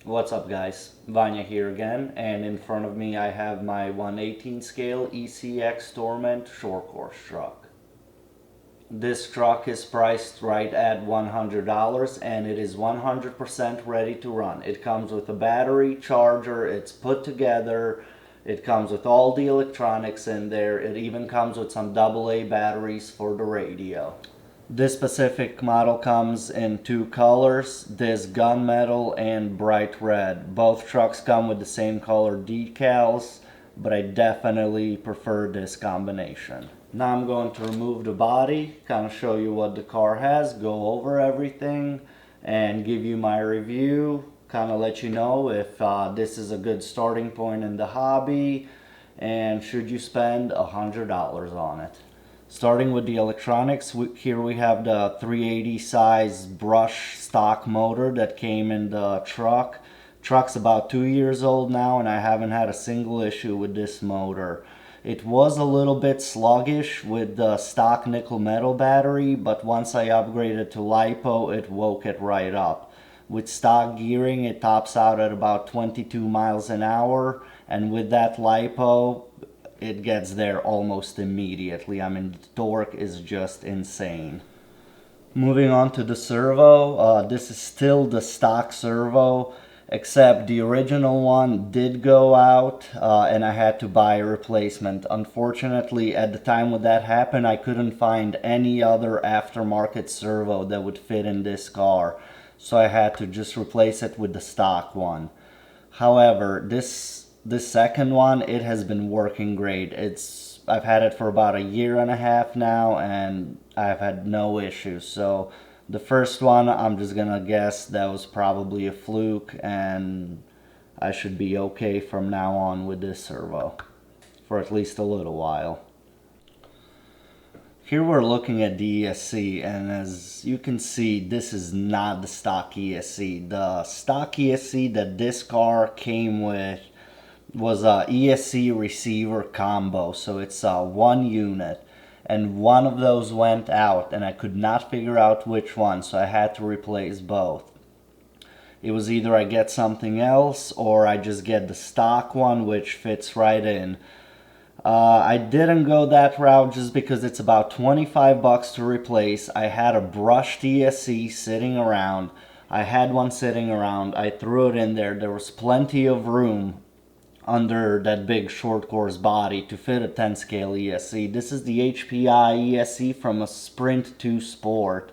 What's up, guys? Vanya here again, and in front of me I have my 1/18 scale ECX Torment short course truck. This truck is priced right at $100 and it is 100% ready to run. It comes with a battery, charger, it's put together, it comes with all the electronics in there, it even comes with some AA batteries for the radio. This specific model comes in two colors, this gunmetal and bright red. Both trucks come with the same color decals, but I definitely prefer this combination. Now I'm going to remove the body, kind of show you what the car has, go over everything, and give you my review, kind of let you know if this is a good starting point in the hobby, and should you spend $100 on it. Starting with the electronics, here we have the 380 size brush stock motor that came in the truck. Truck's about 2 years old now and I haven't had a single issue with this motor. It was a little bit sluggish with the stock nickel metal battery, but once I upgraded to LiPo, it woke it right up. With stock gearing, it tops out at about 22 miles an hour, and with that LiPo, it gets there almost immediately. I mean, the torque is just insane. Moving on to the servo, this is still the stock servo, except the original one did go out and I had to buy a replacement. Unfortunately, at the time when that happened, I couldn't find any other aftermarket servo that would fit in this car, so I had to just replace it with the stock one. However, this second one, it has been working great. I've had it for about a year and a half now and I've had no issues. So the first one, I'm just gonna guess that was probably a fluke and I should be okay from now on with this servo for at least a little while. Here we're looking at the ESC, and as you can see, this is not the stock ESC. The stock ESC that this car came with was a ESC receiver combo, so it's one unit, and one of those went out and I could not figure out which one, so I had to replace both. It was either I get something else or I just get the stock one, which fits right in. I didn't go that route just because it's about 25 bucks to replace. I had a brushed ESC sitting around. I had one sitting around. I threw it in there. There was plenty of room under that big short course body to fit a 10 scale ESC. This is the HPI ESC from a Sprint 2 Sport,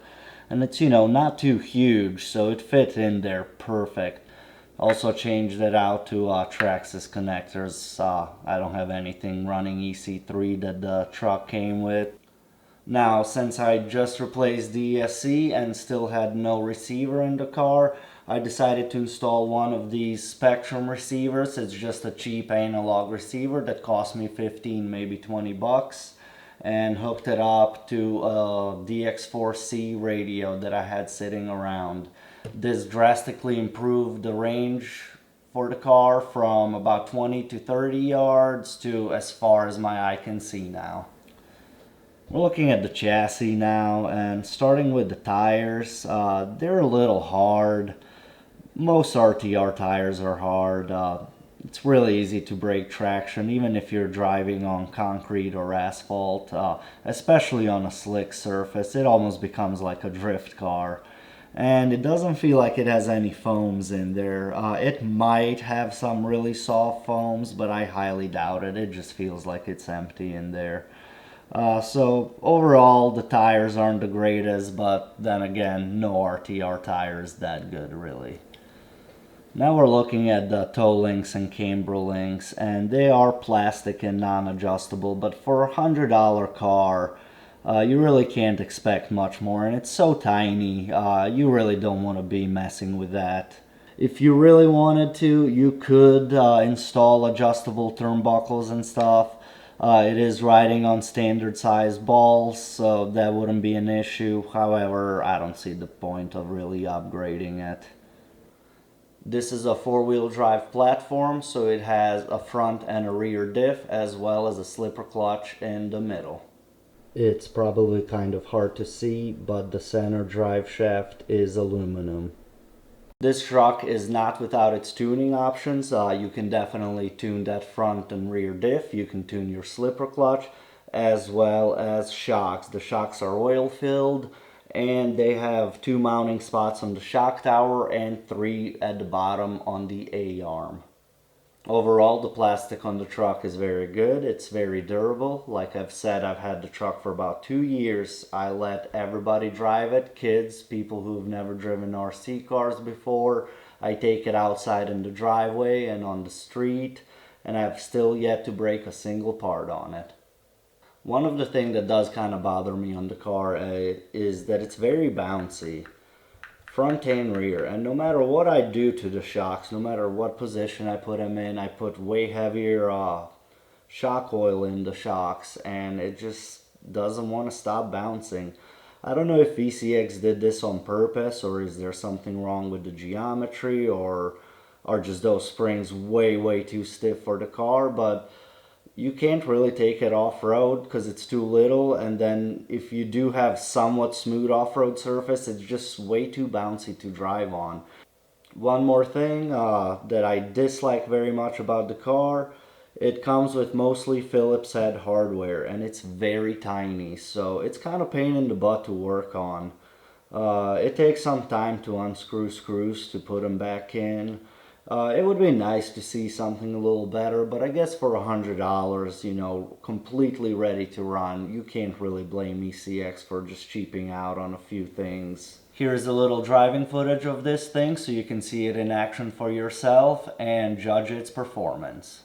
and it's, not too huge, so it fit in there perfect. Also changed it out to Traxxas connectors. I don't have anything running EC3 that the truck came with. Now, since I just replaced the ESC and still had no receiver in the car, I decided to install one of these Spectrum receivers. It's just a cheap analog receiver that cost me 15, maybe 20 bucks, and hooked it up to a DX4C radio that I had sitting around. This drastically improved the range for the car from about 20 to 30 yards to as far as my eye can see now. We're looking at the chassis now, and starting with the tires, they're a little hard. Most RTR tires are hard. It's really easy to break traction, even if you're driving on concrete or asphalt, especially on a slick surface. It almost becomes like a drift car. And it doesn't feel like it has any foams in there. It might have some really soft foams, but I highly doubt it. It just feels like it's empty in there. So overall, the tires aren't the greatest, but then again, no RTR tire is that good, really. Now we're looking at the toe links and camber links, and they are plastic and non-adjustable, but for a $100 car, you really can't expect much more, and it's so tiny, you really don't want to be messing with that. If you really wanted to, you could install adjustable turnbuckles and stuff. It is riding on standard size balls, so that wouldn't be an issue. However, I don't see the point of really upgrading it. This is a four-wheel drive platform, so it has a front and a rear diff as well as a slipper clutch in the middle. It's probably kind of hard to see, but the center drive shaft is aluminum. This truck is not without its tuning options. You can definitely tune that front and rear diff. You can tune your slipper clutch as well as shocks. The shocks are oil filled and they have 2 mounting spots on the shock tower and 3 at the bottom on the A-arm. Overall, the plastic on the truck is very good. It's very durable. Like I've said, I've had the truck for about 2 years. I let everybody drive it, kids, people who've never driven RC cars before. I take it outside in the driveway and on the street, and I've still yet to break a single part on it. One of the things that does kind of bother me on the car is that it's very bouncy. Front and rear, and no matter what I do to the shocks, no matter what position I put them in, I put way heavier shock oil in the shocks and it just doesn't want to stop bouncing. I don't know if ECX did this on purpose, or is there something wrong with the geometry, or are just those springs way too stiff for the car, but you can't really take it off-road because it's too little, and then if you do have somewhat smooth off-road surface, it's just way too bouncy to drive on. One more thing that I dislike very much about the car, it comes with mostly Phillips head hardware and it's very tiny, so it's kind of pain in the butt to work on. It takes some time to unscrew screws to put them back in. It would be nice to see something a little better, but I guess for $100, you know, completely ready to run, you can't really blame ECX for just cheaping out on a few things. Here's a little driving footage of this thing so you can see it in action for yourself and judge its performance.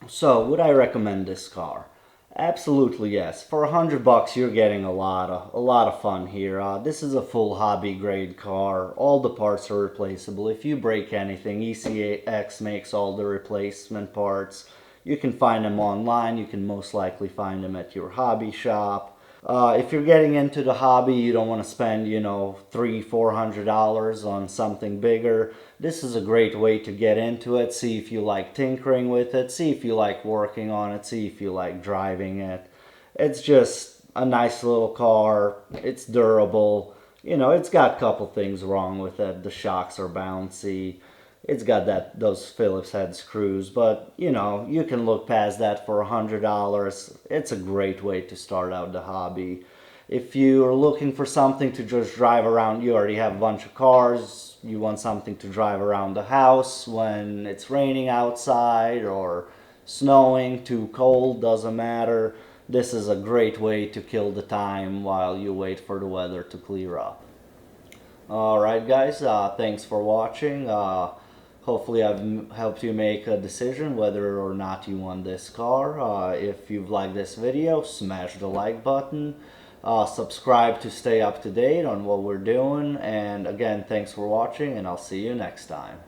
So, would I recommend this car? Absolutely yes. For $100, you're getting a lot of fun here. This is a full hobby grade car. All the parts are replaceable. If you break anything, ECX makes all the replacement parts. You can find them online. You can most likely find them at your hobby shop. If you're getting into the hobby, you don't want to spend, you know, $300-400 on something bigger. This is a great way to get into it, see if you like tinkering with it, see if you like working on it, see if you like driving it. It's just a nice little car. It's durable. You know, it's got a couple things wrong with it. The shocks are bouncy. It's got those Phillips head screws, but you know, you can look past that for $100. It's a great way to start out the hobby. If you're looking for something to just drive around, you already have a bunch of cars, you want something to drive around the house when it's raining outside, or snowing, too cold, doesn't matter. This is a great way to kill the time while you wait for the weather to clear up. Alright guys, thanks for watching. Hopefully I've helped you make a decision whether or not you want this car. If you've liked this video, smash the like button. Subscribe to stay up to date on what we're doing. And again, thanks for watching, and I'll see you next time.